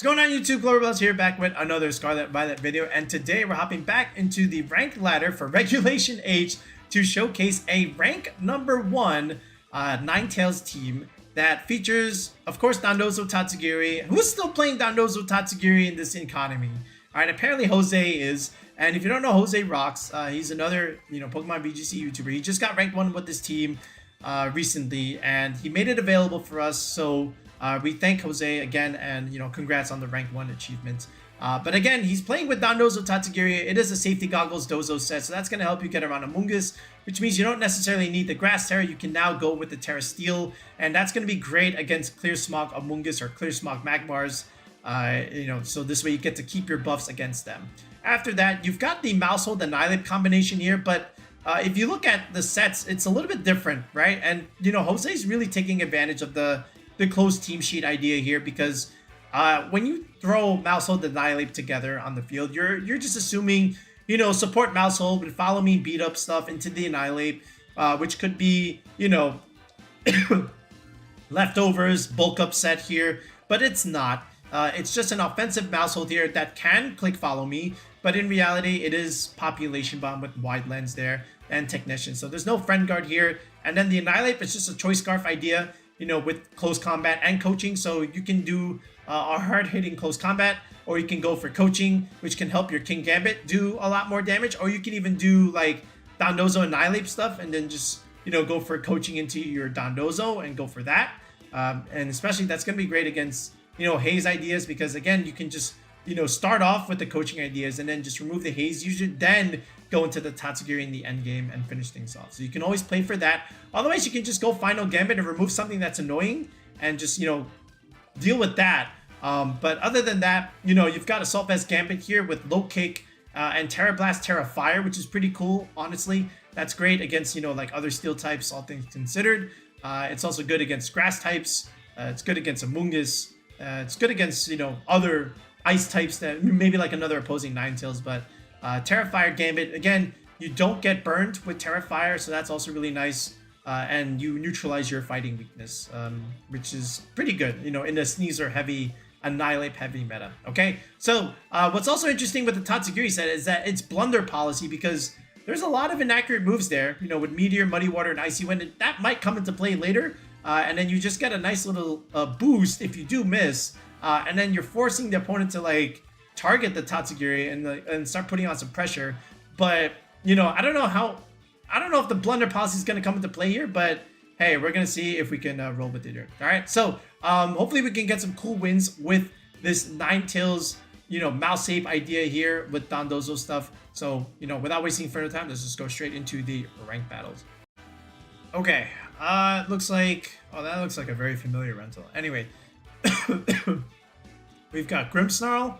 What's going on YouTube? Global here back with another Scarlet Violet video, and today we're hopping back into the rank ladder for Regulation H to showcase a rank number 1 Ninetales team that features, of course, Dondozo Tatsugiri. Who's still playing Dondozo Tatsugiri in this economy? Alright, apparently Jose is, and if you don't know Jose Rocks, he's another, Pokemon VGC YouTuber. He just got ranked 1 with this team recently, and he made it available for us, so we thank Jose again, and congrats on the rank 1 achievement. But again, he's playing with Dondozo Tatsugiri. It is a safety goggles dozo set, so that's going to help you get around Amoonguss, which means you don't necessarily need the Grass Terra. You can now go with the Terra Steel, and that's going to be great against Clear Smog Amoonguss or Clear Smog Magmars. So this way you get to keep your buffs against them. After that, you've got the Maushold and Annihilape combination here, but if you look at the sets, it's a little bit different, right? And Jose's really taking advantage of the closed team sheet idea here, because when you throw Maushold and Annihilape together on the field, you're just assuming, support Maushold with follow me, beat up stuff into the Annihilape, which could be, leftovers, bulk up set here, but it's not. It's just an offensive Maushold here that can click follow me, but in reality, it is population bomb with wide lens there and technician. So there's no friend guard here. And then the Annihilape is just a choice scarf idea, with close combat and coaching. So you can do a hard-hitting close combat, or you can go for coaching, which can help your Kingambit do a lot more damage, or you can even do like Dondozo and Annihilape stuff, and then just go for coaching into your Dondozo and go for that. And especially that's going to be great against haze ideas, because again, you can just start off with the coaching ideas and then just remove the haze usually, then go into the Tatsugiri in the end game and finish things off. So you can always play for that. Otherwise, you can just go Final Gambit and remove something that's annoying and just deal with that. But other than that, you've got Assault Vest Gambit here with low kick and Terra Blast, Terra Fire, which is pretty cool. Honestly, that's great against like other steel types, all things considered. It's also good against grass types. It's good against Amoonguss. It's good against other ice types, that maybe like another opposing Ninetales. But Terra Fire Gambit, again, you don't get burned with Terra Fire, so that's also really nice. And you neutralize your fighting weakness, which is pretty good, in the Sneasler heavy, Annihilape heavy meta. Okay, so what's also interesting with the Tatsugiri set is that it's Blunder Policy, because there's a lot of inaccurate moves there, with Meteor, Muddy Water, and Icy Wind, and that might come into play later. And then you just get a nice little boost if you do miss, and then you're forcing the opponent to like target the Tatsugiri and start putting on some pressure. But I don't know if the Blunder Policy is going to come into play here, but hey, we're going to see if we can roll with it here. All right, so hopefully we can get some cool wins with this Ninetales, mouse ape idea here with Dondozo stuff. So, without wasting further time, let's just go straight into the rank battles. Okay, looks like, that looks like a very familiar rental. Anyway, we've got Grimmsnarl,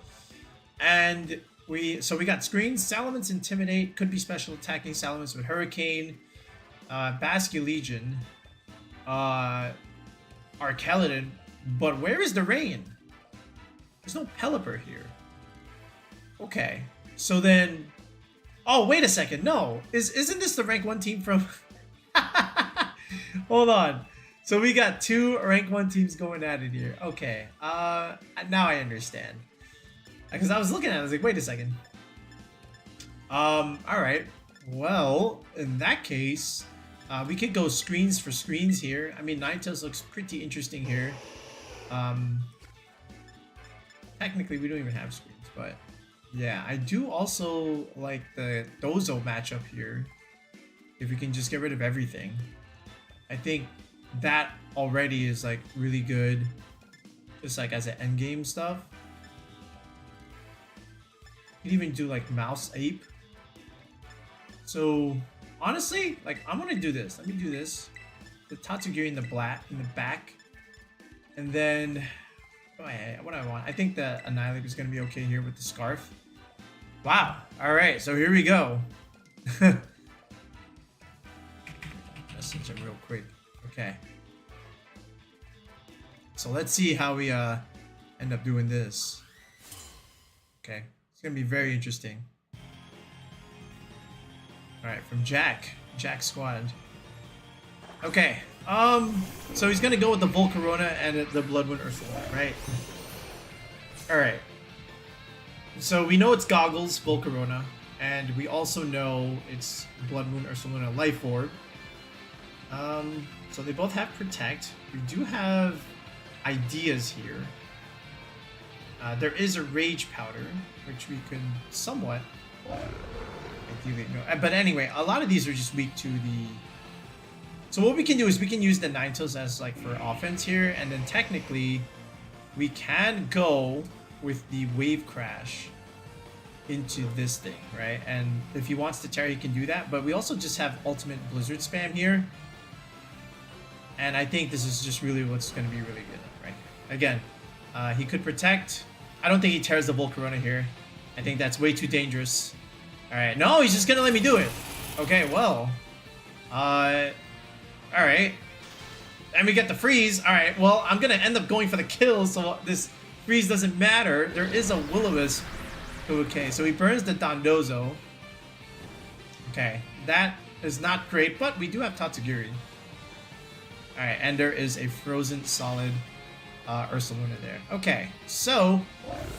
and we got screens. Salamence Intimidate, could be special attacking Salamence with Hurricane, Basculegion, Archaludon, but where is the rain? There's no Pelipper here. Okay, so then, oh wait a second, no, isn't this the rank 1 team from? Hold on. So we got 2 rank 1 teams going at it here. Okay, now I understand. Because I was looking at it, I was like, wait a second. Alright. Well, in that case, we could go screens for screens here. I mean, Ninetales looks pretty interesting here. Technically, we don't even have screens, but yeah, I do also like the Dozo matchup here. If we can just get rid of everything. I think that already is like really good, just like as an endgame stuff. You can even do like Mouse Ape. So honestly, like I'm gonna do this. Let me do this. The Tatsugiri in the back, and then what I want. I think the Annihilape is gonna be okay here with the scarf. Wow. All right. So here we go. Message him real quick. Okay. So let's see how we end up doing this. Okay. It's gonna be very interesting. Alright, from Jack Squad. Okay. So he's gonna go with the Volcarona and the Bloodwind Ursaluna, right? Alright. So we know it's Goggles, Volcarona, and we also know it's Blood Moon, Ursaluna, Life Orb. So they both have Protect. We do have ideas here. There is a Rage Powder, which we could somewhat ideally know. But anyway, a lot of these are just weak to the... So what we can do is we can use the Ninetales as like for offense here, and then technically we can go with the Wave Crash into this thing, right? And if he wants to Terra, he can do that. But we also just have Ultimate Blizzard spam here. And I think this is just really what's going to be really good, right? Again, he could Protect. I don't think he tears the Volcarona here. I think that's way too dangerous. Alright, no, he's just going to let me do it. Okay, well. Alright. And we get the freeze. Alright, well, I'm going to end up going for the kill, so this freeze doesn't matter. There is a Will-O-Wisp. Okay, so he burns the Dondozo. Okay, that is not great, but we do have Tatsugiri. Alright, and there is a Frozen Solid Ursaluna there. Okay, so,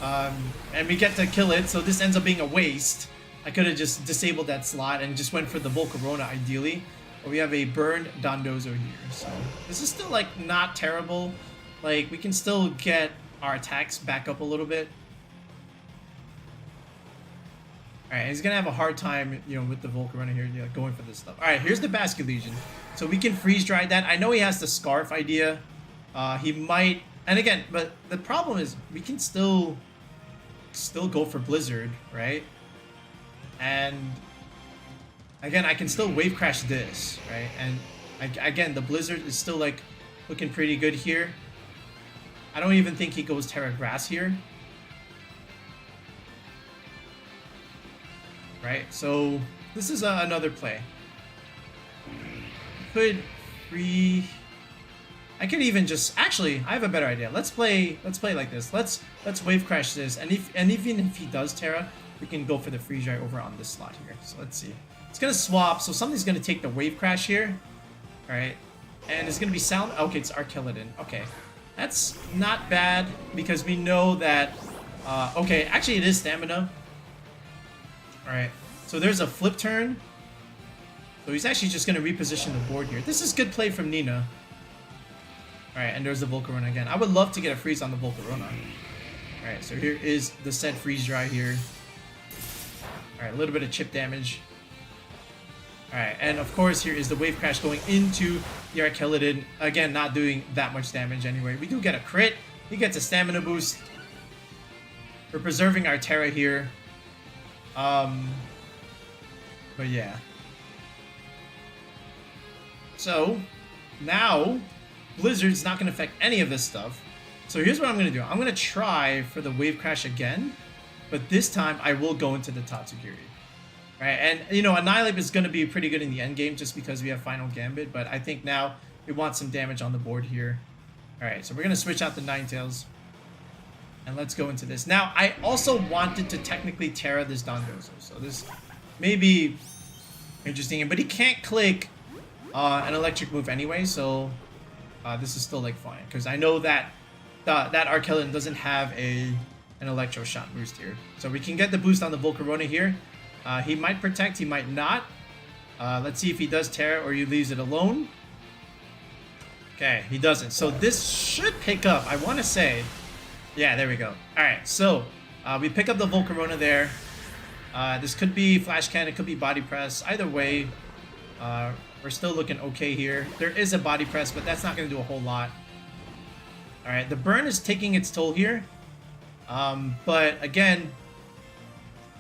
and we get to kill it, so this ends up being a waste. I could have just disabled that slot and just went for the Volcarona ideally. But we have a burned Dondozo here, so this is still, like, not terrible. Like, we can still get our attacks back up a little bit. Alright, he's gonna have a hard time, you know, with the Volcarona here, going for this stuff. Alright, here's the Basculegion. So we can freeze dry that. I know he has the Scarf idea. He might, and again, but the problem is we can still go for Blizzard, right? And again, I can still Wave Crash this, right? And again, the Blizzard is still like looking pretty good here. I don't even think he goes Terra Grass here. Right, so this is another play. Could free. I could even just actually. I have a better idea. Let's play like this. Let's Wave Crash this, and even if he does Terra, we can go for the freeze dry over on this slot here. So let's see. It's gonna swap. So something's gonna take the Wave Crash here. All right, and it's gonna be Salamence. Okay, it's Archaludon. Okay, that's not bad because we know that. Okay, actually it is Stamina. Alright, so there's a flip turn. So he's actually just going to reposition the board here. This is good play from Nina. Alright, and there's the Volcarona again. I would love to get a freeze on the Volcarona. Alright, so here is the said freeze dry here. Alright, a little bit of chip damage. Alright, and of course here is the Wave Crash going into the Archaludon. Again, not doing that much damage anyway. We do get a crit. He gets a stamina boost. We're preserving our Terra here. But yeah. So, now, Blizzard's not going to affect any of this stuff. So here's what I'm going to do. I'm going to try for the Wave Crash again, but this time I will go into the Tatsugiri. Right, and, you know, Annihilape is going to be pretty good in the end game just because we have Final Gambit, but I think now we want some damage on the board here. Alright, so we're going to switch out the Ninetales. And let's go into this. Now, I also wanted to technically Terra this Dondozo. So this may be interesting. But he can't click an electric move anyway. So this is still like fine. Because I know that that Archaludon doesn't have an Electro Shot boost here. So we can get the boost on the Volcarona here. He might Protect. He might not. Let's see if he does Terra or he leaves it alone. Okay, he doesn't. So this should pick up. I want to say... Yeah, there we go. Alright, so we pick up the Volcarona there. This could be Flash Cannon, it could be Body Press. Either way, we're still looking okay here. There is a Body Press, but that's not going to do a whole lot. Alright, the burn is taking its toll here. But again,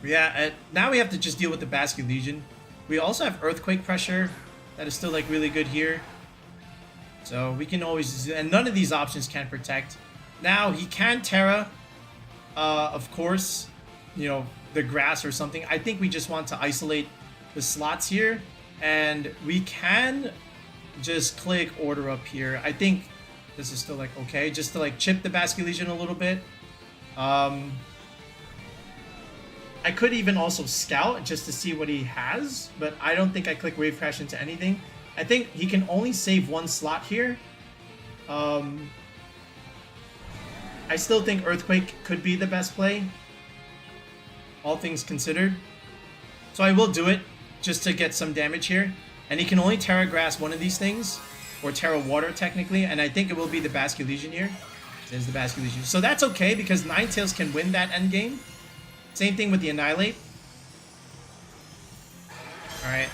yeah, now we have to just deal with the Basculegion. We also have Earthquake Pressure. That is still like really good here. So we can always... And none of these options can Protect. Now, he can Terra, of course, you know, the grass or something. I think we just want to isolate the slots here. And we can just click Order Up here. I think this is still, like, okay. Just to, like, chip the Basculegion a little bit. I could even also Scout just to see what he has. But I don't think I click Wave Crash into anything. I think he can only save one slot here. I still think Earthquake could be the best play, all things considered. So I will do it just to get some damage here. And he can only Terra Grass one of these things, or Terra Water technically, and I think it will be the Basculegion here. There's the Basculegion. So that's okay because Ninetales can win that endgame. Same thing with the Annihilape. Alright.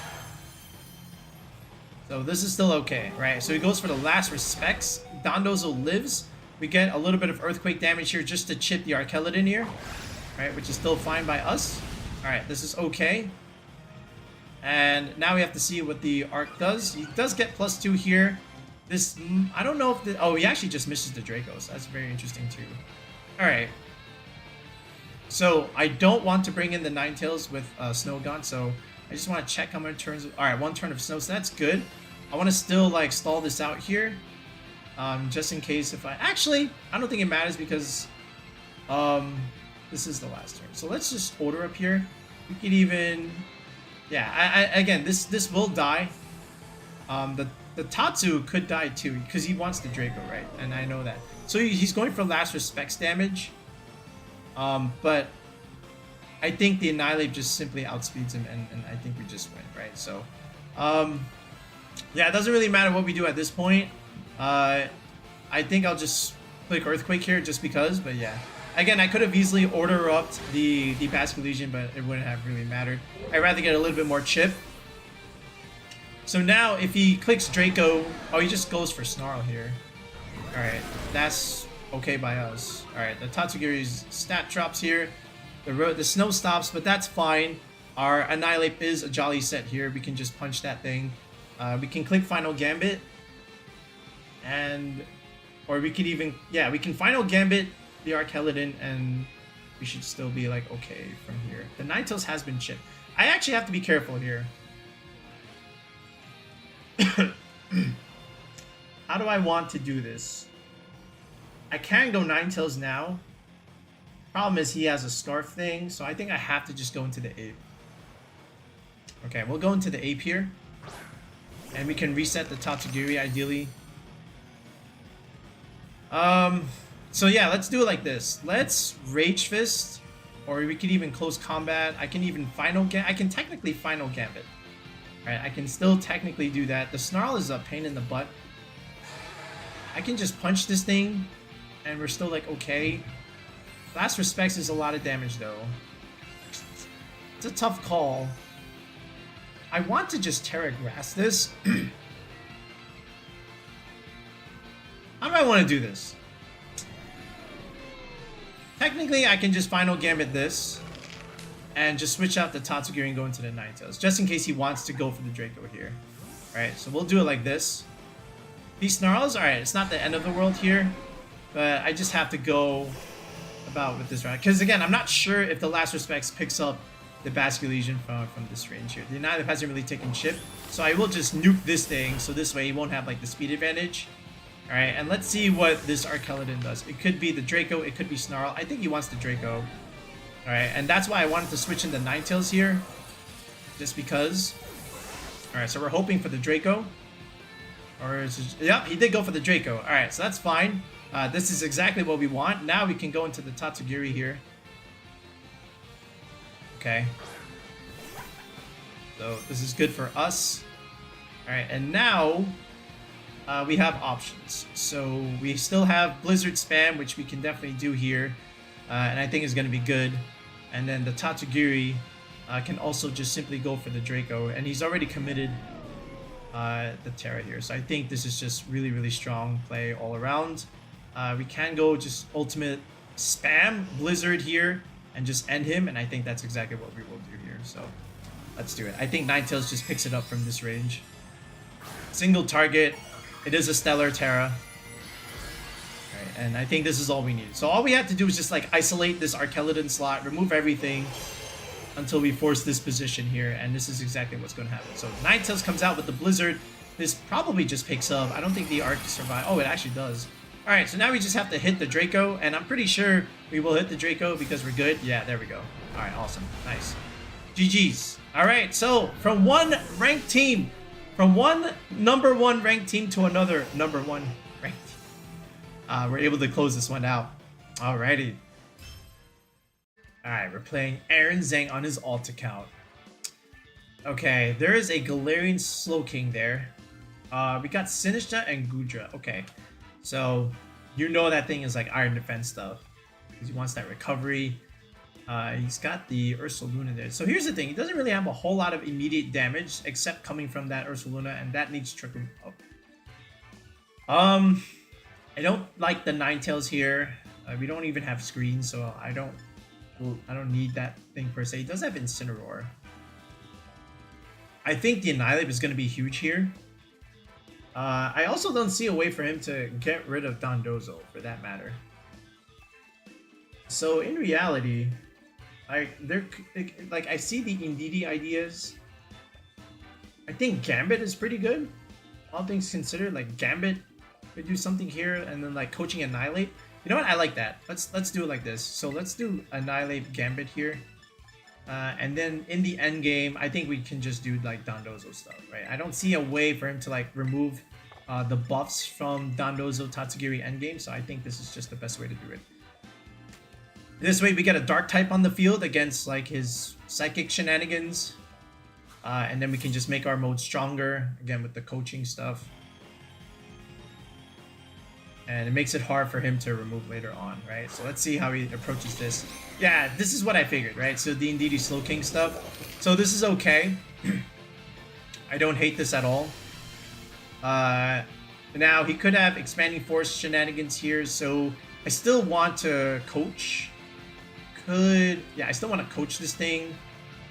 So this is still okay, right? So he goes for the last respects. Dondozo lives. We get a little bit of Earthquake damage here just to chip the Archaludon here. Right, which is still fine by us. Alright, this is okay. And now we have to see what the Arc does. He does get +2 here. This, I don't know if the, oh, he actually just misses the Draco, so that's very interesting too. Alright. So, I don't want to bring in the Ninetales with Snogon, so I just want to check how many turns. Alright, 1 turn of Snow, so that's good. I want to still, like, stall this out here. Just in case if I... Actually, I don't think it matters because... this is the last turn. So let's just order up here. We could even... Yeah, again, this will die. The Tatsu could die too, because he wants the Draco, right? And I know that. So he's going for last respects damage. But I think the Annihilape just simply outspeeds him, and I think we just win, right? So, yeah, it doesn't really matter what we do at this point. I think I'll just click Earthquake here just because, but yeah. Again, I could have easily order upped the Basculegion, but it wouldn't have really mattered. I'd rather get a little bit more chip. So now, if he clicks Draco... Oh, he just goes for Snarl here. Alright, that's okay by us. Alright, the Tatsugiri's stat drops here. The snow stops, but that's fine. Our Annihilape is a jolly set here. We can just punch that thing. We can click Final Gambit. And... Or we could even... Yeah, we can Final Gambit the Archaludon, and we should still be like okay from here. The Ninetales has been chipped. I actually have to be careful here. How do I want to do this? I can go Ninetales now. Problem is he has a Scarf thing, so I think I have to just go into the Ape. Okay, we'll go into the Ape here. And we can reset the Tatsugiri ideally. So yeah, let's do it like this. Let's Rage Fist, or we could even close combat. I can even I can technically Final Gambit. Alright, I can still technically do that. The Snarl is a pain in the butt. I can just punch this thing, and we're still like, okay. Last Respects is a lot of damage though. It's a tough call. I want to just Terra Grass this. How do I want to do this? Technically, I can just Final Gambit this and just switch out the Tatsugiri and go into the Ninetales, just in case he wants to go for the Draco here. Alright, so we'll do it like this. These Snarls, alright, it's not the end of the world here, but I just have to go about with this round. Because again, I'm not sure if the Last Respects picks up the Basculegion from this range here. The Annihilape hasn't really taken chip, so I will just nuke this thing, so this way he won't have like the speed advantage. Alright, and let's see what this Archaludon does. It could be the Draco, it could be Snarl. I think he wants the Draco. Alright, and that's why I wanted to switch in the Ninetales here. Just because. Alright, so we're hoping for the Draco. Or is it, yep, he did go for the Draco. Alright, so that's fine. This is exactly what we want. Now we can go into the Tatsugiri here. Okay. So this is good for us. Alright, and now... we have options. So we still have Blizzard Spam, which we can definitely do here. And I think is going to be good. And then the Tatsugiri can also just simply go for the Draco. And he's already committed the Terra here. So I think this is just really, really strong play all around. We can go just ultimate spam Blizzard here and just end him. And I think that's exactly what we will do here. So let's do it. I think Ninetales just picks it up from this range. Single target. It is a Stellar Terra. Right, and I think this is all we need. So all we have to do is just like isolate this Archaludon slot, remove everything until we force this position here, and this is exactly what's going to happen. So Ninetales comes out with the Blizzard. This probably just picks up. I don't think the Arc survives. Oh, it actually does. Alright, so now we just have to hit the Draco, and I'm pretty sure we will hit the Draco because we're good. Yeah, there we go. Alright, awesome. Nice. GG's. Alright, so from one ranked team, from one #1 ranked team to another #1 ranked team, we're able to close this one out. Alrighty. Alright, we're playing Aaron Zhang on his alt account. Okay, there is a Galarian Slowking there. We got Sinistcha and Goodra. Okay, so you know that thing is like Iron Defense stuff. Because he wants that recovery. He's got the Ursaluna there. So here's the thing, he doesn't really have a whole lot of immediate damage except coming from that Ursaluna, and that needs Trick Room up. I don't like the Ninetales here. We don't even have screens, so I don't need that thing per se. He does have Incineroar. I think the Annihilape is going to be huge here. I also don't see a way for him to get rid of Dondozo, for that matter. So in reality, I see the Indeedee ideas. I think Gambit is pretty good. All things considered, like Gambit could do something here, and then like coaching Annihilape. You know what? I like that. Let's do it like this. So let's do Annihilape Gambit here. And then in the end game, I think we can just do like Dondozo stuff, right? I don't see a way for him to like remove the buffs from Dondozo Tatsugiri endgame, so I think this is just the best way to do it. This way we get a dark type on the field against like his psychic shenanigans. And then we can just make our mode stronger, again with the coaching stuff. And it makes it hard for him to remove later on, right? So let's see how he approaches this. Yeah, this is what I figured, right? So the Indeedee Slowking stuff. So this is okay. I don't hate this at all. Now, he could have Expanding Force shenanigans here, so I still want to coach. I still want to coach this thing,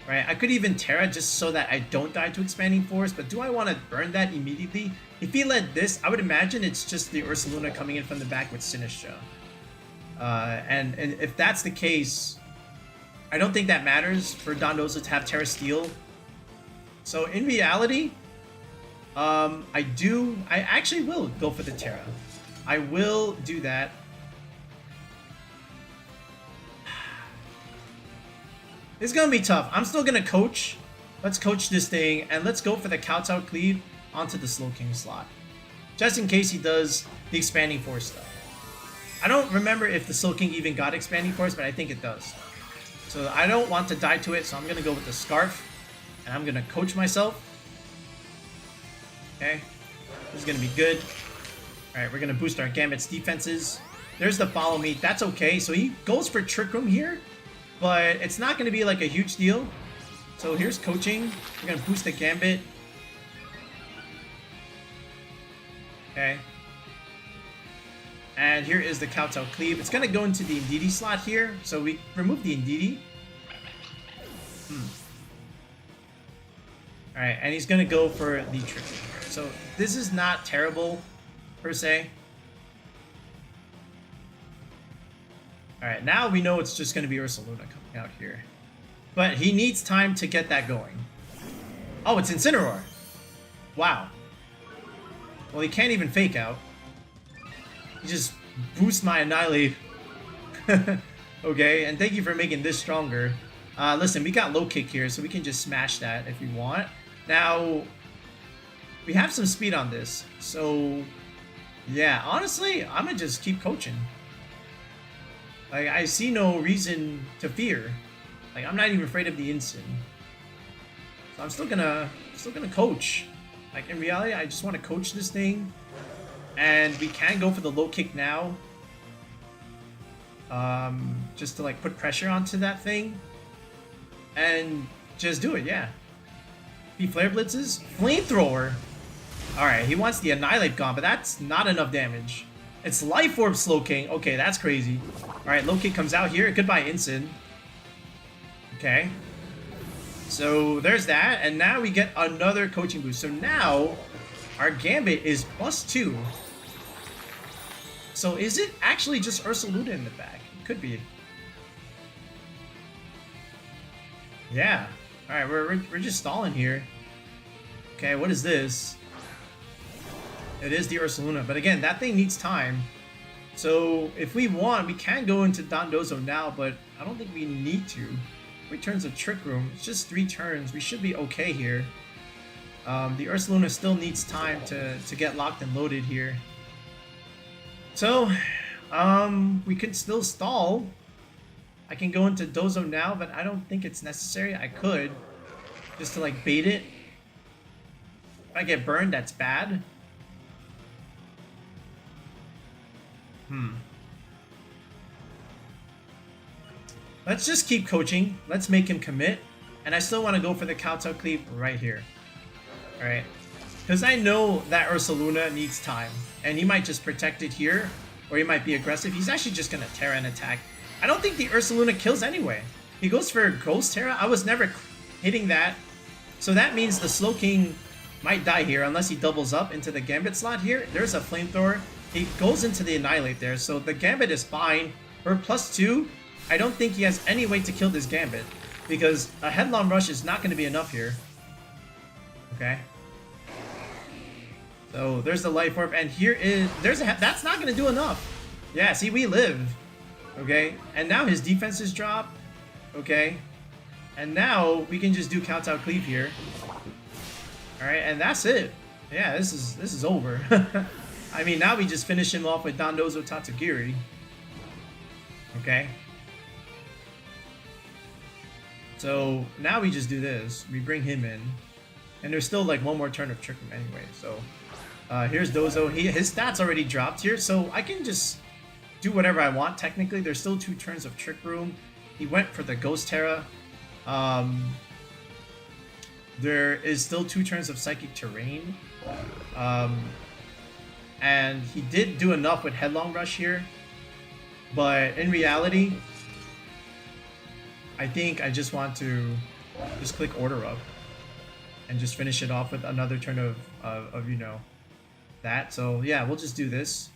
right? I could even Terra just so that I don't die to Expanding Force, but do I want to burn that immediately? If he led this, I would imagine it's just the Ursaluna coming in from the back with Sinistcha. And if that's the case, I don't think that matters for Dondozo to have Terra Steel. So in reality, I actually will go for the Terra. I will do that. It's gonna be tough. I'm still gonna coach. Let's coach this thing, and let's go for the Kowtow Cleave onto the Slowking slot. Just in case he does the Expanding Force stuff. I don't remember if the Slowking even got Expanding Force, but I think it does. So I don't want to die to it, so I'm gonna go with the Scarf, and I'm gonna coach myself. Okay, this is gonna be good. Alright, we're gonna boost our Gambit's defenses. There's the Follow Me, that's okay. So he goes for Trick Room here, but it's not gonna be like a huge deal. So here's coaching. We're gonna boost the Gambit. Okay. And here is the Kowtow Cleave. It's gonna go into the Indeedee slot here. So we remove the Indeedee. Alright, and he's gonna go for the Trick. So this is not terrible, per se. Alright, now we know it's just gonna be Ursaluna coming out here. But he needs time to get that going. Oh, it's Incineroar. Wow. Well, he can't even fake out. He just boosts my Annihilape. Okay, and thank you for making this stronger. Listen, we got low kick here, so we can just smash that if we want. Now, we have some speed on this, so yeah, honestly, I'm gonna just keep coaching. Like, I see no reason to fear. Like, I'm not even afraid of the Incin. So I'm still gonna coach. Like, in reality, I just want to coach this thing. And we can go for the low kick now. Just to, like, put pressure onto that thing. And just do it, yeah. He Flare Blitzes. Flamethrower. Alright, he wants the Annihilape gone, but that's not enough damage. It's Life Orb Slowking. Okay, that's crazy. Alright, low kick comes out here. Goodbye, Incin. Okay. So there's that, and now we get another coaching boost. So now our Gambit is +2. So is it actually just Ursaluna in the back? It could be. Yeah. Alright, we're just stalling here. Okay, what is this? It is the Ursaluna, but again, that thing needs time. So if we want, we can go into Dondozo now, but I don't think we need to. 3 turns of Trick Room. It's just 3 turns. We should be okay here. The Ursaluna still needs time to get locked and loaded here. So, We could still stall. I can go into Dozo now, but I don't think it's necessary. I could. Just to like bait it. If I get burned, that's bad. Let's just keep coaching. Let's make him commit. And I still want to go for the Kowtow Cleave right here. Alright. Because I know that Ursaluna needs time. And he might just protect it here. Or he might be aggressive. He's actually just going to Terra and attack. I don't think the Ursaluna kills anyway. He goes for Ghost Terra. I was never hitting that. So that means the Slowking might die here unless he doubles up into the Gambit slot here. There's a Flamethrower. He goes into the Annihilate there. So the Gambit is fine. For +2, I don't think he has any way to kill this Gambit. Because a Headlong Rush is not going to be enough here. Okay. So there's the Life Orb. And here is... that's not going to do enough. Yeah, see, we live. Okay. And now his defenses drop. Okay. And now we can just do Kowtow Cleave here. Alright, and that's it. Yeah, this is over. I mean, now we just finish him off with Dondozo Tatsugiri. Okay. So now we just do this. We bring him in. And there's still like one more turn of Trick Room anyway. So here's Dozo. His stats already dropped here. So I can just do whatever I want technically. There's still 2 turns of Trick Room. He went for the Ghost Terra. There is still 2 turns of Psychic Terrain. And he did do enough with Headlong Rush here. But in reality, I think I just want to just click Order Up. And just finish it off with another turn of you know, that. So yeah, we'll just do this.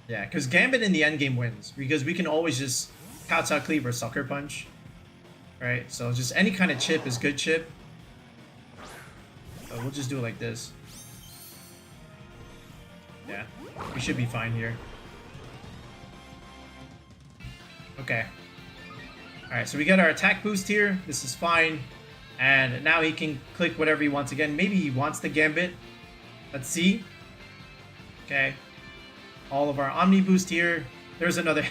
Yeah, because Gambit in the endgame wins. Because we can always just Kowtow Cleave or Sucker Punch. Right, so just any kind of chip is good chip. So we'll just do it like this. Yeah, we should be fine here. Okay. Alright, so we got our attack boost here. This is fine. And now he can click whatever he wants again. Maybe he wants the Gambit. Let's see. Okay. All of our Omni boost here. There's another...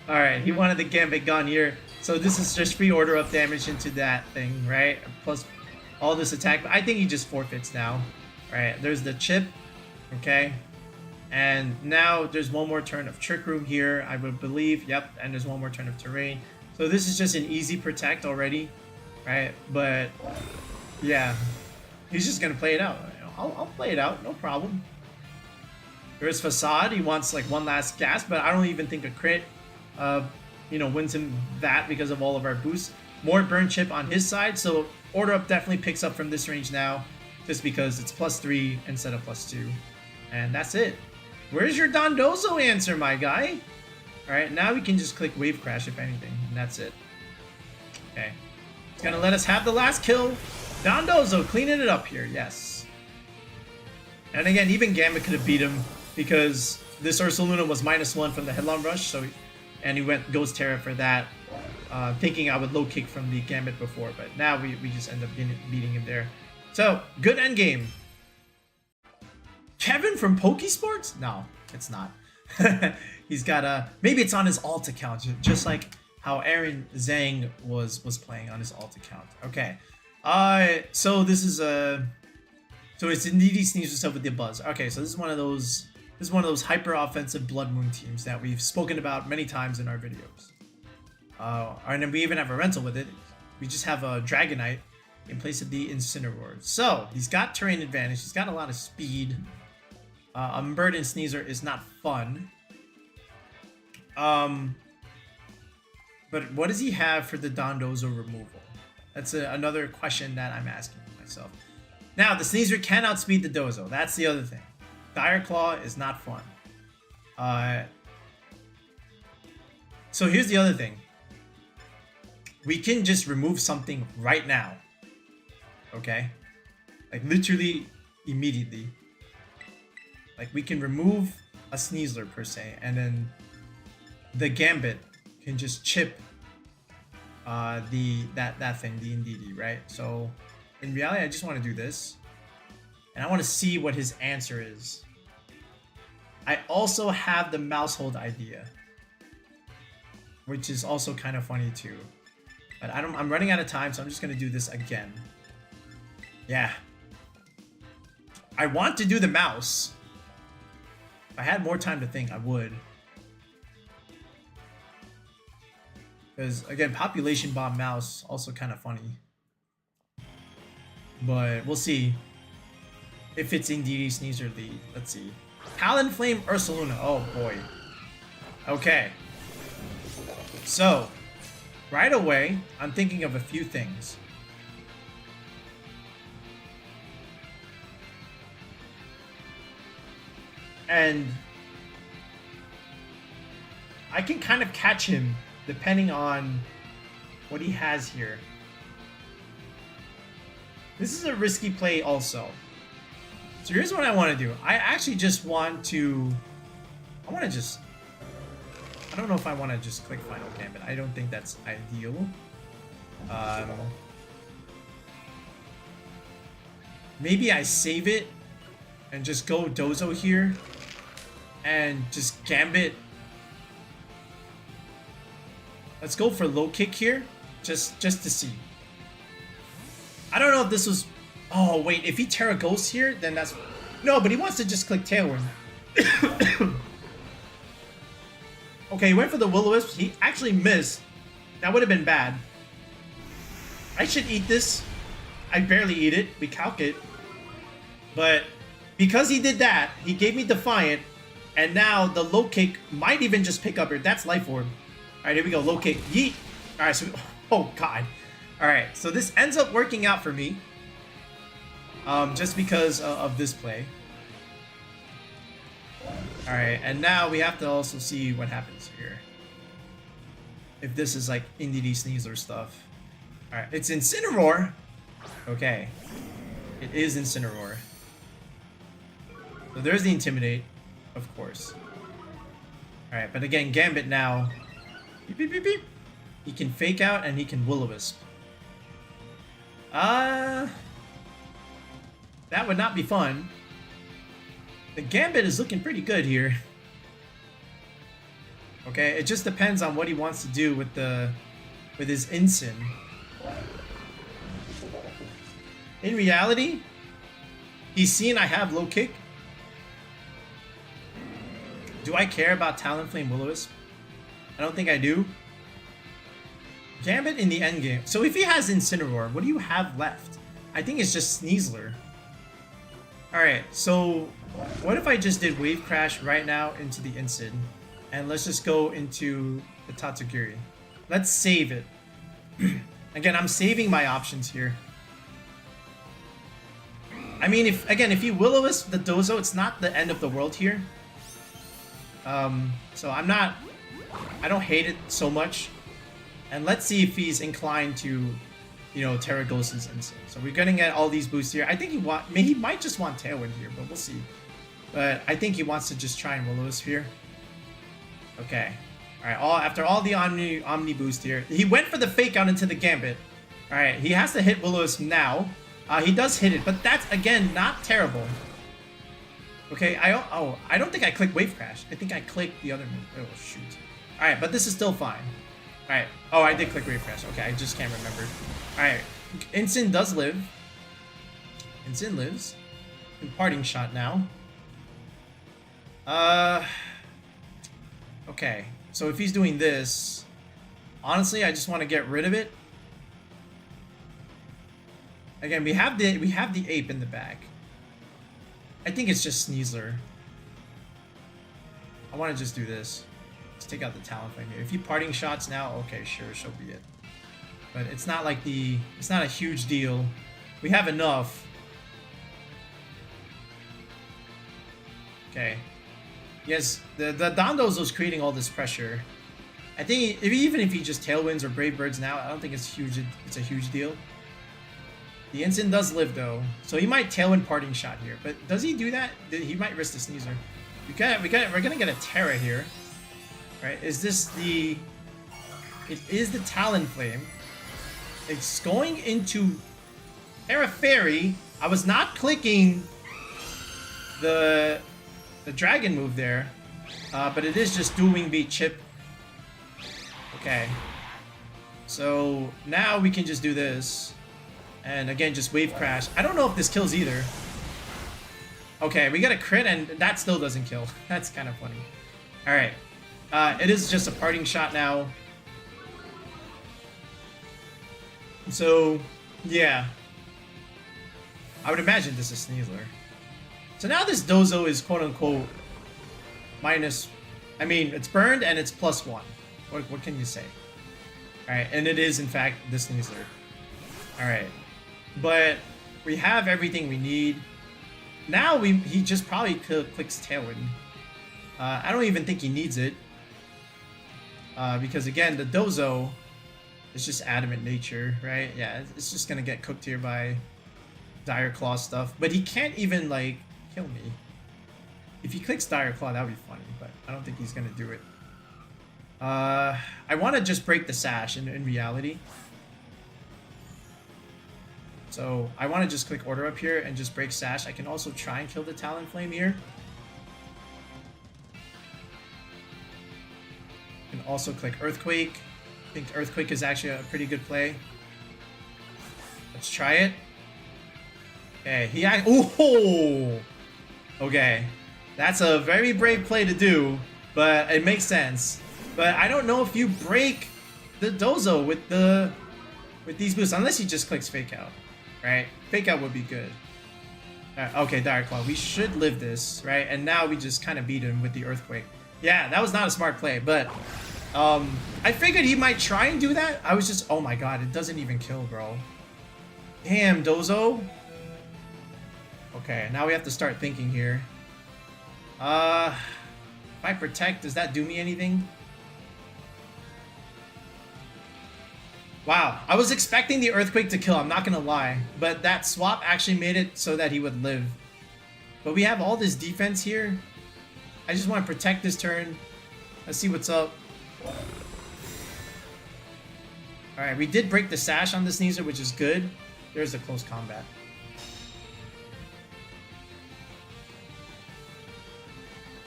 Alright, he wanted the Gambit gone here. So this is just free Order Up damage into that thing, right? Plus all this attack. I think he just forfeits now. Alright, there's the chip. Okay. And now there's one more turn of Trick Room here, I would believe. Yep, and there's one more turn of Terrain. So this is just an easy protect already. Right? But yeah. He's just gonna play it out. I'll play it out, no problem. There's Facade. He wants like one last gasp, but I don't even think a crit you know, wins him that because of all of our boosts. More burn chip on his side, so Order Up definitely picks up from this range now, just because it's +3 instead of +2. And that's it. Where's your Dondozo answer, my guy? Alright, now we can just click Wave Crash if anything, and that's it. Okay. It's gonna let us have the last kill. Dondozo cleaning it up here, yes. And again, even Gambit could have beat him, because this Ursaluna was -1 from the Headlong Rush, so... And he went Ghost Terra for that, thinking I would low kick from the Gambit before, but now we just end up beating him there. So, good endgame. Kevin from Pokesports? No, it's not. He's got a... Maybe it's on his alt account, just like how Aaron Zhang was playing on his alt account. Okay. So this is a... So it's Indeedee sneaks herself with the Buzz. Okay, so this is one of those... This is one of those hyper-offensive Blood Moon teams that we've spoken about many times in our videos. And then we even have a rental with it. We just have a Dragonite in place of the Incineroar. So, he's got terrain advantage. He's got a lot of speed. Unburdened Sneasler is not fun. But what does he have for the Dondozo removal? That's another question that I'm asking myself. Now, the Sneasler can outspeed the Dozo. That's the other thing. Dire Claw is not fun. So here's the other thing. We can just remove something right now. Okay? Like literally immediately. Like we can remove a Sneasler per se, and then the Gambit can just chip that thing, the Indeedee, right? So in reality, I just want to do this. And I want to see what his answer is. I also have the Maushold idea, which is also kind of funny too. But I'm running out of time, so I'm just gonna do this again. Yeah. I want to do the mouse. If I had more time to think, I would. Because, again, Population Bomb Mouse, also kind of funny. But we'll see if it's Indeedee Sneasler lead. Let's see. Talonflame Ursaluna. Oh, boy. Okay. So, right away, I'm thinking of a few things. And I can kind of catch him depending on what he has here. This is a risky play also. So here's what I want to do. I actually just want to... I don't know if I want to just click Final Gambit. I don't think that's ideal. Maybe I save it and just go Dozo here and just Gambit. Let's go for low kick here, just to see. I don't know if this was... Oh, wait, if he Terra Ghosts here, then that's... No, but he wants to just click Tailwind. Okay, he went for the Will-O-Wisp. He actually missed. That would have been bad. I should eat this. I barely eat it. We calc it. But because he did that, he gave me Defiant, and now the low kick might even just pick up here. That's Life Orb. Alright, here we go. Low kick. Yeet. Alright, so... Oh, God. Alright, so this ends up working out for me. Just because of this play. Alright, and now we have to also see what happens here. If this is like Indeedee Sneasler stuff. Alright, it's Incineroar. Okay. It is Incineroar. So there's the Intimidate, of course. Alright, but again, Gambit now. Beep, beep, beep, beep. He can Fake Out and he can Will-O-Wisp. That would not be fun. The Gambit is looking pretty good here. Okay, it just depends on what he wants to do with his Incin. In reality, he's seen I have low kick. Do I care about Talonflame Will-O-Wisp? I don't think I do. Gambit in the endgame. So if he has Incineroar, what do you have left? I think it's just Sneasler. Alright, so what if I just did Wave Crash right now into the Incin? And let's just go into the Tatsugiri. Let's save it. Again, I'm saving my options here. I mean, if you Will-O-Wisp the Dozo, it's not the end of the world here. So I don't hate it so much. And let's see if he's inclined to, you know, Terra Ghost's Incin. So we're gonna get all these boosts here. I think he might just want Tailwind here, but we'll see. But I think he wants to just try and Will-O-Wisp here. Okay. Alright, after all the Omni boost here. He went for the Fake Out into the Gambit. Alright, he has to hit Will-O-Wisp now. He does hit it, but that's, again, not terrible. Okay, I don't think I clicked Wave Crash. I think I clicked the other move. Oh, shoot. Alright, but this is still fine. Alright. Oh, I did click Wave Crash. Okay, I just can't remember. Alright. Incin does live. Incin lives. And Parting Shot now. Okay. So if he's doing this, honestly, I just want to get rid of it. Again, we have the Ape in the back. I think it's just Sneasler. I want to just do this. Let's take out the Talonflame here. If he Parting Shots now, okay, sure, so be it. But it's not like it's not a huge deal. We have enough. Okay. Yes, the Dondozo's creating all this pressure. I think even if he just Tailwinds or Brave Birds now, I don't think it's huge. It's a huge deal. The Incin does live though, so he might Tailwind Parting Shot here. But does he do that? He might risk the Sneasler. We're gonna get a Terra here, right? Is this the? It is the Talonflame. It's going into Terra Fairy. I was not clicking the the dragon move there. But it is just dual wing beat chip. Okay. So now we can just do this. And again, just wave crash. I don't know if this kills either. Okay, we got a crit and that still doesn't kill. That's kind of funny. Alright. It is just a parting shot now. So, yeah. I would imagine this is Sneasler. So now this Dozo is quote-unquote minus... I mean, it's burned and it's +1. What can you say? Alright, and it is in fact the Sneasler. Alright. But we have everything we need. Now he just probably clicks Tailwind. I don't even think he needs it. Because again, the Dozo is just adamant nature, right? Yeah, it's just gonna get cooked here by Dire Claw stuff. But he can't even, like, kill me. If he clicks Dire Claw, that would be funny, but I don't think he's gonna do it. I want to just break the Sash in reality. So I want to just click Order up here and just break Sash. I can also try and kill the Talonflame here. I can also click Earthquake. I think Earthquake is actually a pretty good play. Let's try it. Okay, oh! Okay. That's a very brave play to do, but it makes sense. But I don't know if you break the Dozo with these boosts, unless he just clicks Fake Out, right? Fake Out would be good. Okay, Dire Claw. We should live this, right? And now we just kind of beat him with the Earthquake. Yeah, that was not a smart play, but I figured he might try and do that. I was just, oh my god, it doesn't even kill, bro. Damn, Dozo. Okay, now we have to start thinking here. If I protect, does that do me anything? Wow, I was expecting the Earthquake to kill, I'm not gonna lie. But that swap actually made it so that he would live. But we have all this defense here. I just want to protect this turn. Let's see what's up. Alright, we did break the Sash on the Sneasler, which is good. There's the close combat.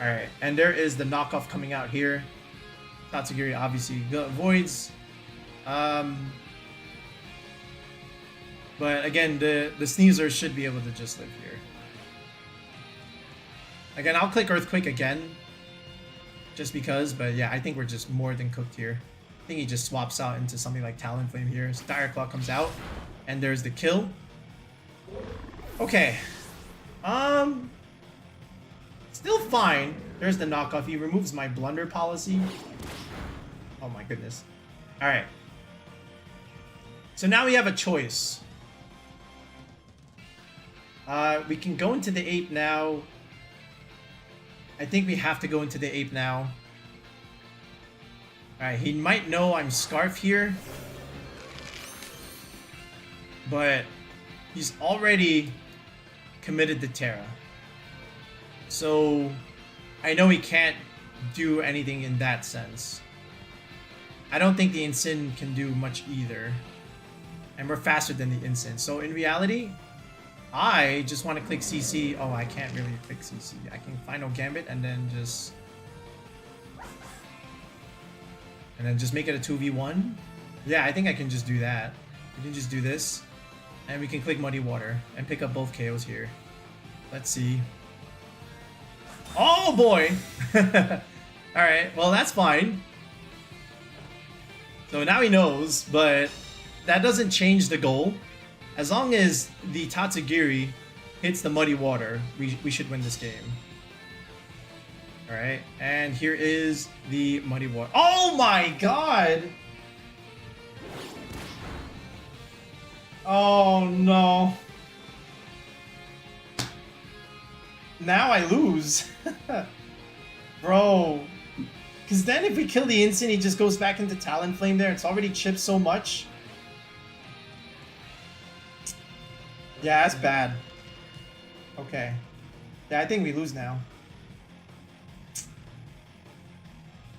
Alright, and there is the knockoff coming out here. Tatsugiri obviously avoids. But again, the Sneasler should be able to just live here. Again, I'll click Earthquake again. Just because, but yeah, I think we're just more than cooked here. I think he just swaps out into something like Talonflame here. So Dire Claw comes out, and there's the kill. Okay. Still fine. There's the knockoff. He removes my Blunder Policy. Oh my goodness. Alright. So now we have a choice. We can go into the Ape now. I think we have to go into the Ape now. Alright, he might know I'm Scarf here. But he's already committed to Terra. So I know he can't do anything in that sense. I don't think the Incin can do much either. And we're faster than the Incin. So in reality, I just want to click CC. Oh, I can't really click CC. I can Final Gambit and then just make it a 2v1. Yeah, I think I can just do that. We can just do this. And we can click Muddy Water and pick up both KOs here. Let's see. Oh boy! Alright, well that's fine. So now he knows, but that doesn't change the goal. As long as the Tatsugiri hits the Muddy Water, we should win this game. Alright, and here is the Muddy Water. Oh my god! Oh no. Now I lose. Bro. Because then if we kill the Incin, he just goes back into Talonflame there. It's already chipped so much. Yeah, that's bad. Okay. Yeah, I think we lose now.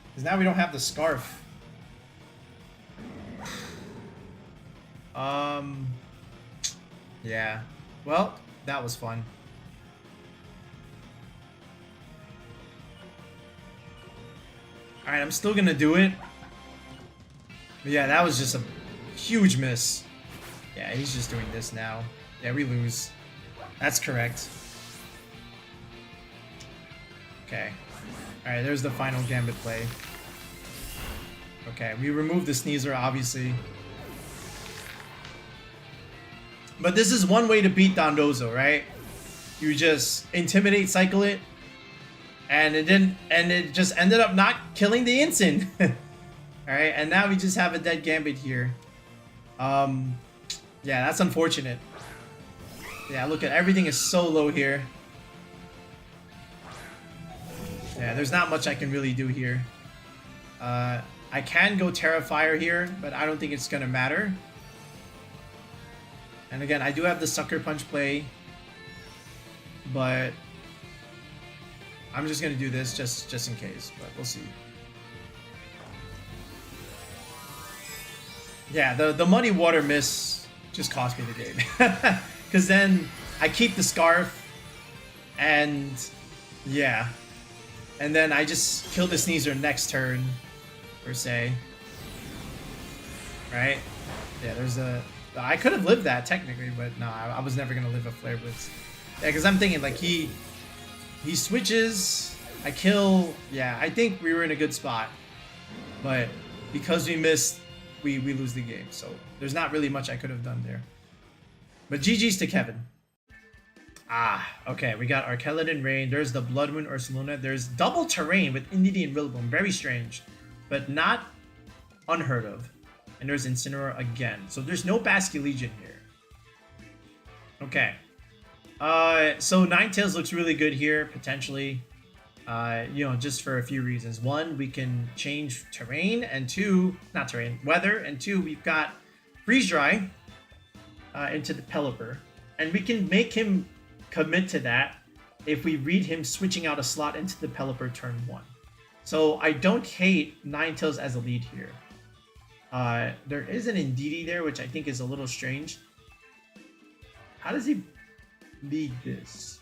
Because now we don't have the Scarf. Yeah. Well, that was fun. Alright, I'm still gonna do it. But yeah, that was just a huge miss. Yeah, he's just doing this now. Yeah, we lose. That's correct. Okay. Alright, there's the final Gambit play. Okay, we removed the Sneasler, obviously. But this is one way to beat Dondozo, right? You just intimidate, cycle it, and it just ended up not killing the Incin. Alright, and now we just have a dead Gambit here. Yeah, that's unfortunate. Yeah, look at everything is so low here. Yeah, there's not much I can really do here. I can go Terrafire here, but I don't think it's gonna matter. And again, I do have the Sucker Punch play, but I'm just gonna do this just in case, but we'll see. Yeah, the Muddy Water miss just cost me the game. Because then I keep the Scarf, and yeah. And then I just kill the Sneasler next turn, per se. Right? Yeah, there's a... I could have lived that, technically, but no, I was never going to live a Flare Blitz. Yeah, because I'm thinking, like, he switches, I kill... Yeah, I think we were in a good spot. But because we missed, we lose the game. So there's not really much I could have done there. But GG's to Kevin. Ah, okay, we got Archaludon Rain. There's the Blood Moon Ursaluna. There's double terrain with Indeedee and Rillaboom. Very strange, but not unheard of. And there's Incineroar again. So there's no Basculegion here. Okay. So Ninetales looks really good here, potentially. You know, just for a few reasons. One, we can change terrain, and two, not terrain, weather, and two, we've got Freeze Dry into the Pelipper. And we can make him commit to that if we read him switching out a slot into the Pelipper turn 1. So I don't hate Ninetales as a lead here. There is an Indeedee there, which I think is a little strange. How does he lead this?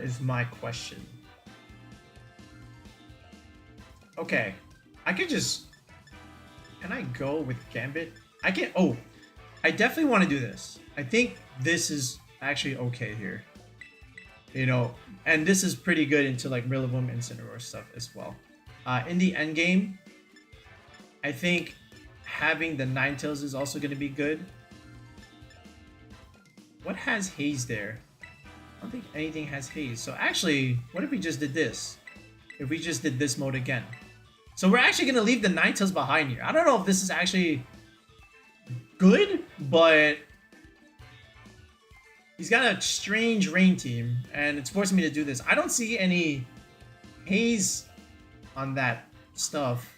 Is my question. Okay. I could just... Can I go with Gambit? I can't... Oh! I definitely want to do this. I think this is actually okay here. You know, and this is pretty good into like Rillaboom, Incineroar stuff as well. In the end game, I think having the Ninetales is also going to be good. What has Haze there? I don't think anything has Haze. So actually, what if we just did this? If we just did this mode again. So we're actually going to leave the Ninetales behind here. I don't know if this is actually good, but he's got a strange rain team, and it's forcing me to do this. I don't see any Haze on that stuff.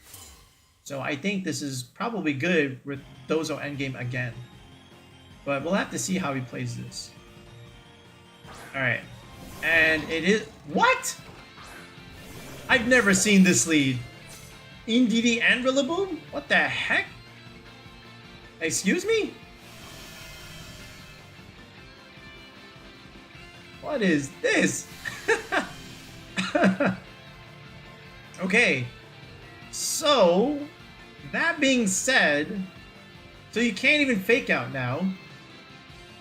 So I think this is probably good with Dozo endgame again. But we'll have to see how he plays this. Alright. And it is... What?! I've never seen this lead. Indeedee and Rillaboom? What the heck? Excuse me? What is this? Okay. So, that being said, so you can't even fake out now,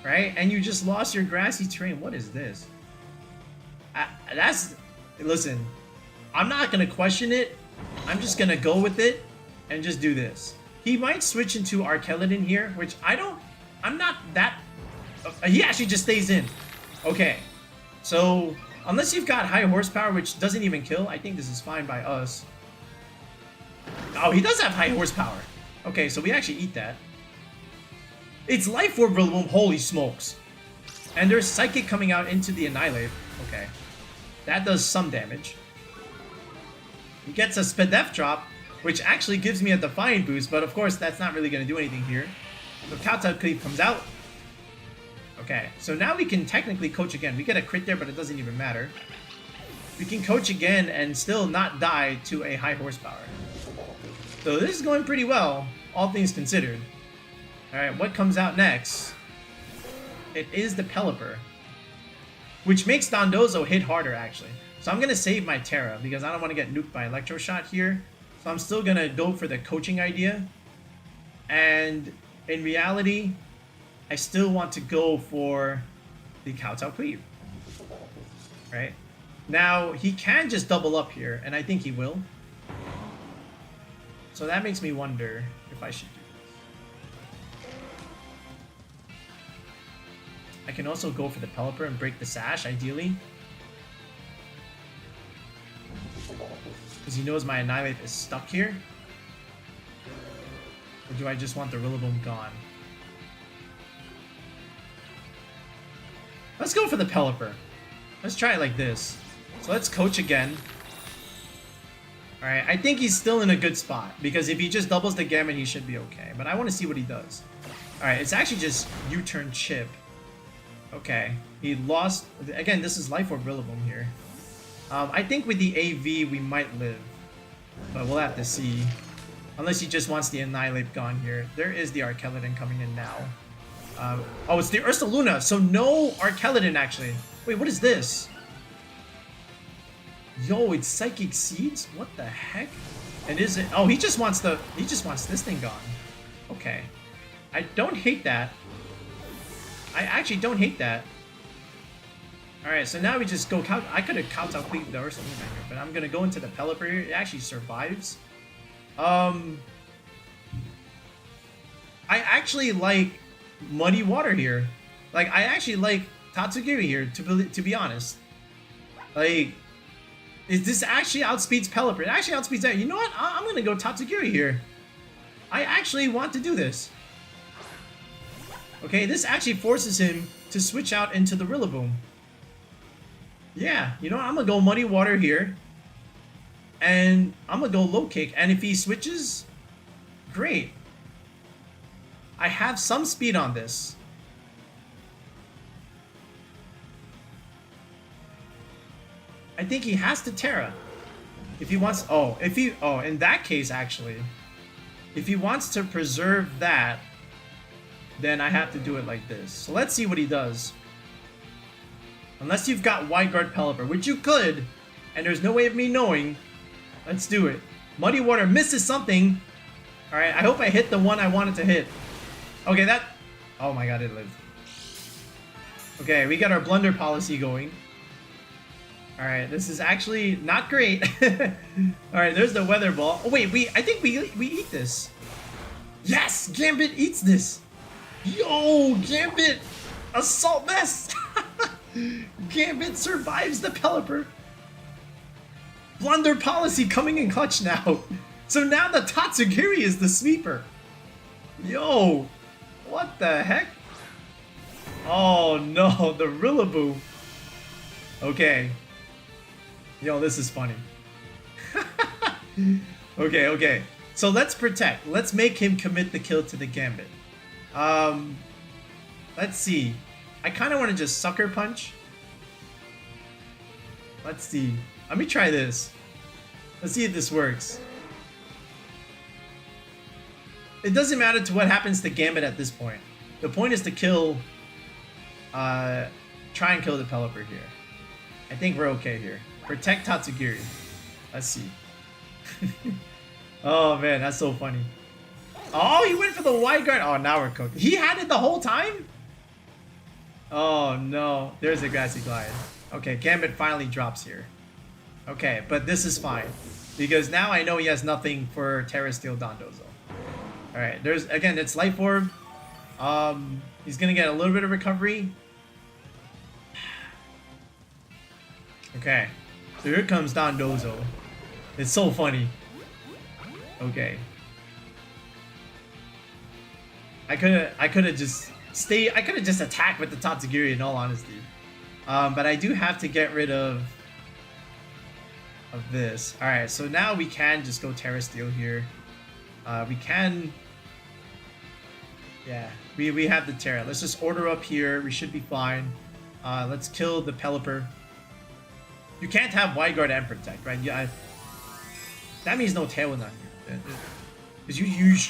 right? And you just lost your grassy terrain. What is this? Listen, I'm not going to question it. I'm just going to go with it and just do this. He might switch into Archaludon here, which I'm not that... he actually just stays in. Okay. So, unless you've got high horsepower, which doesn't even kill, I think this is fine by us. Oh, he does have high horsepower. Okay, so we actually eat that. It's Life Orb Rillaboom, holy smokes. And there's Psychic coming out into the Annihilape. Okay. That does some damage. He gets a Spadef drop, which actually gives me a Defiant boost, but of course that's not really going to do anything here. So Kowtow Cleave comes out. Okay, so now we can technically coach again. We get a crit there, but it doesn't even matter. We can coach again and still not die to a high horsepower. So this is going pretty well, all things considered. Alright, what comes out next? It is the Pelipper, which makes Dondozo hit harder, actually. So I'm going to save my Terra because I don't want to get nuked by Electroshock here. So I'm still going to go for the coaching idea. And in reality, I still want to go for the Kowtow Cleave. Right? Now, he can just double up here, and I think he will. So that makes me wonder if I should do this. I can also go for the Pelipper and break the Sash, ideally. Because he knows my Annihilape is stuck here. Or do I just want the Rillaboom gone? Let's go for the Pelipper. Let's try it like this. So let's coach again. Alright, I think he's still in a good spot. Because if he just doubles the Gambit, he should be okay. But I want to see what he does. Alright, it's actually just U-turn chip. Okay. He lost... Again, this is Life Orb Rillaboom here. I think with the AV, we might live. But we'll have to see. Unless he just wants the Annihilape gone here. There is the Archaludon coming in now. Oh, it's the Ursaluna. So no Archaludon, actually. Wait, what is this? Yo, it's Psychic Seeds? What the heck? And is it... Oh, he just wants this thing gone. Okay. I don't hate that. I actually don't hate that. Alright, so now we just go... I could have Kowtow Cleaved the Ursaluna here, but I'm going to go into the Pelipper here. It actually survives. I actually like Muddy Water here. Like, I actually like Tatsugiri here, to be honest. Like... This actually outspeeds Pelipper. It actually outspeeds that. You know what? I'm going to go Tatsugiri here. I actually want to do this. Okay, this actually forces him to switch out into the Rillaboom. Yeah, you know what? I'm going to go Muddy Water here. And I'm going to go Low Kick. And if he switches, great. I have some speed on this. I think he has to Terra. If he wants... Oh, in that case, actually. If he wants to preserve that, then I have to do it like this. So let's see what he does. Unless you've got Wide Guard Pelipper, which you could, and there's no way of me knowing. Let's do it. Muddy Water misses something. Alright, I hope I hit the one I wanted to hit. Okay, that... Oh my god, it lived. Okay, we got our Blunder Policy going. Alright, this is actually not great. Alright, there's the Weather Ball. Oh wait, I think we eat this. Yes! Gambit eats this! Yo! Gambit! Assault Vest! Gambit survives the Pelipper. Blunder Policy coming in clutch now. So now the Tatsugiri is the sweeper. Yo! What the heck? Oh no, the Rillaboom. Okay. Yo, this is funny. Okay. So let's protect. Let's make him commit the kill to the Gambit. Let's see. I kind of want to just Sucker Punch. Let's see. Let me try this. Let's see if this works. It doesn't matter to what happens to Gambit at this point. The point is to kill... try and kill the Pelipper here. I think we're okay here. Protect Tatsugiri. Let's see. Oh man, that's so funny. Oh, he went for the Wide Guard. Oh, now we're cooked. He had it the whole time? Oh no. There's a Grassy Glide. Okay, Gambit finally drops here. Okay, but this is fine. Because now I know he has nothing for Terra Steel Dondozo. Alright, there's, again, it's Life Orb. He's gonna get a little bit of recovery. Okay. So here comes Dondozo. It's so funny. Okay. I could have just stayed. I could have just attacked with the Tatsugiri in all honesty. But I do have to get rid of this. All right. So now we can just go Terra Steel here. We can. Yeah. We have the Terra. Let's just order up here. We should be fine. Let's kill the Pelipper. You can't have Wide Guard and Protect, right? Yeah. That means no Tailwind on you. Because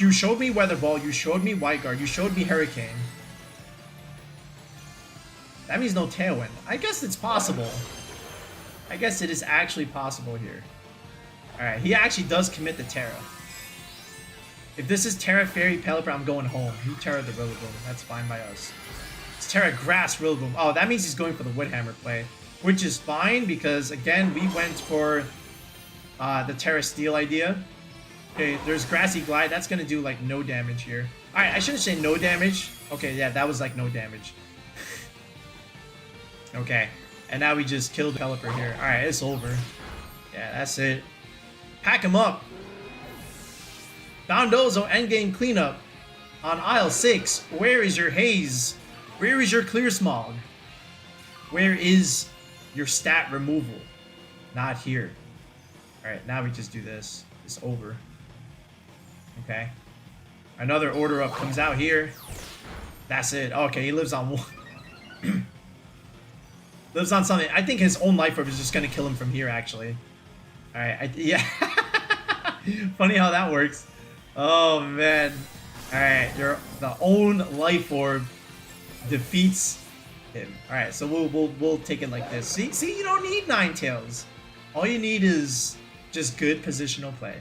you showed me Weather Ball, you showed me Wide Guard, you showed me Hurricane. That means no Tailwind. I guess it's possible. I guess it is actually possible here. Alright, he actually does commit the Terra. If this is Terra Fairy Pelipper, I'm going home. He Terra the Rillaboom. That's fine by us. It's Terra Grass Rillaboom. Oh, that means he's going for the Woodhammer play. Which is fine because, again, we went for the Terra Steel idea. Okay, there's Grassy Glide. That's going to do, like, no damage here. Alright, I shouldn't say no damage. Okay, yeah, that was, like, no damage. Okay, and now we just killed Pelipper here. Alright, it's over. Yeah, that's it. Pack him up. Dondozo endgame cleanup on aisle 6. Where is your haze? Where is your clear smog? Where is your stat removal? Not here. Alright, now we just do this. It's over. Okay. Another order up comes out here. That's it. Okay, he lives on one. Lives on something. I think his own life orb is just going to kill him from here, actually. Alright, yeah. Funny how that works. Oh, man. Alright, the own life orb defeats him. Alright, so we'll take it like this. See, you don't need Ninetales. All you need is just good positional play.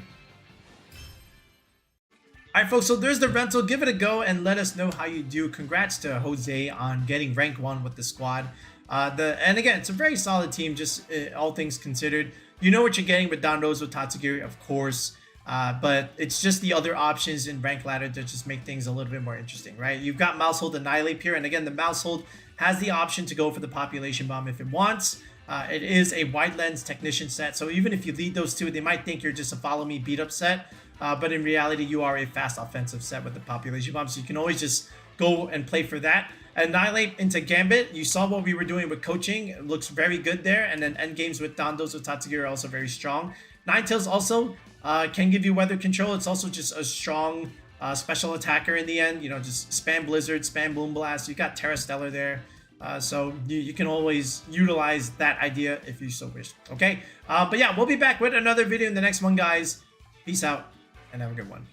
Alright, folks, so there's the rental. Give it a go and let us know how you do. Congrats to Jose on getting rank 1 with the squad. And again, it's a very solid team, just all things considered. You know what you're getting with Dondozo, Tatsugiri, of course. But it's just the other options in rank ladder that just make things a little bit more interesting, right? You've got Maushold, Annihilape here, and again, the Maushold has the option to go for the Population Bomb if it wants. It is a wide lens technician set, so even if you lead those two, they might think you're just a follow me beat up set. But in reality, you are a fast offensive set with the Population Bomb, so you can always just go and play for that. Annihilape into Gambit. You saw what we were doing with coaching. It looks very good there. And then end games with Dondozo, Tatsugiri are also very strong. Ninetales also can give you weather control. It's also just a strong special attacker in the end. You know, just spam Blizzard, spam Boom Blast. You got Terra Stellar there. So you can always utilize that idea if you so wish. Okay? But yeah, we'll be back with another video in the next one, guys. Peace out and have a good one.